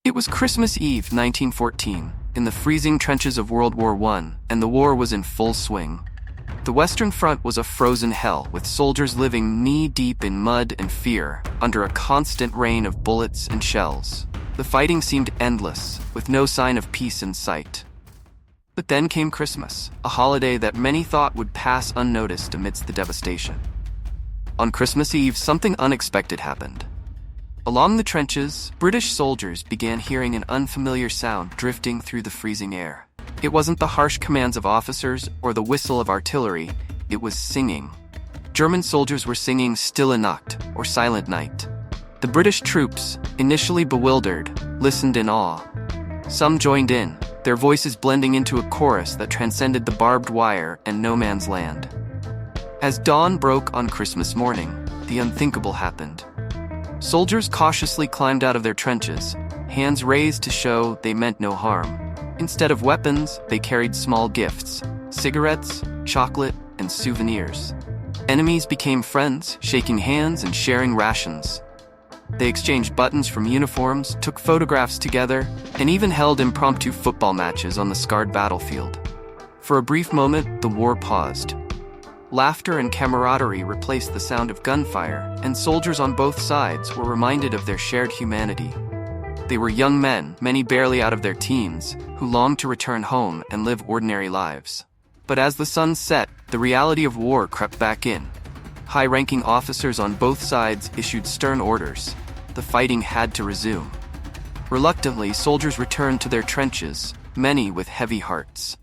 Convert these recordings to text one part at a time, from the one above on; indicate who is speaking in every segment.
Speaker 1: It was Christmas Eve, 1914, in the freezing trenches of World War I, and the war was in full swing. The Western Front was a frozen hell, with soldiers living knee-deep in mud and fear, under a constant rain of bullets and shells. The fighting seemed endless, with no sign of peace in sight. But then came Christmas, a holiday that many thought would pass unnoticed amidst the devastation. On Christmas Eve, something unexpected happened. Along the trenches, British soldiers began hearing an unfamiliar sound drifting through the freezing air. It wasn't the harsh commands of officers or the whistle of artillery, it was singing. German soldiers were singing Stille Nacht, or Silent Night. The British troops, initially bewildered, listened in awe. Some joined in, their voices blending into a chorus that transcended the barbed wire and no man's land. As dawn broke on Christmas morning, the unthinkable happened. Soldiers cautiously climbed out of their trenches, hands raised to show they meant no harm. Instead of weapons, they carried small gifts: cigarettes, chocolate, and souvenirs. Enemies became friends, shaking hands and sharing rations. They exchanged buttons from uniforms, took photographs together, and even held impromptu football matches on the scarred battlefield. For a brief moment, the war paused. Laughter and camaraderie replaced the sound of gunfire, and soldiers on both sides were reminded of their shared humanity. They were young men, many barely out of their teens, who longed to return home and live ordinary lives. But as the sun set, the reality of war crept back in. High-ranking officers on both sides issued stern orders. The fighting had to resume. Reluctantly, soldiers returned to their trenches, many with heavy hearts.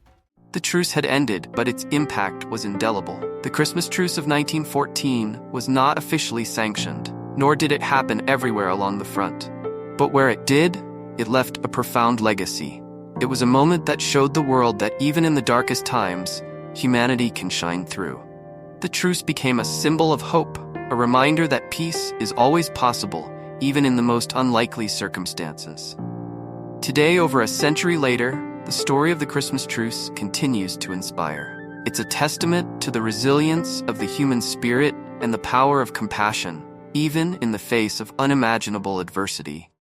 Speaker 1: The truce had ended, but its impact was indelible. The Christmas Truce of 1914 was not officially sanctioned, nor did it happen everywhere along the front. But where it did, it left a profound legacy. It was a moment that showed the world that even in the darkest times, humanity can shine through. The truce became a symbol of hope, a reminder that peace is always possible, even in the most unlikely circumstances. Today, over a century later, the story of the Christmas Truce continues to inspire. It's a testament to the resilience of the human spirit and the power of compassion, even in the face of unimaginable adversity.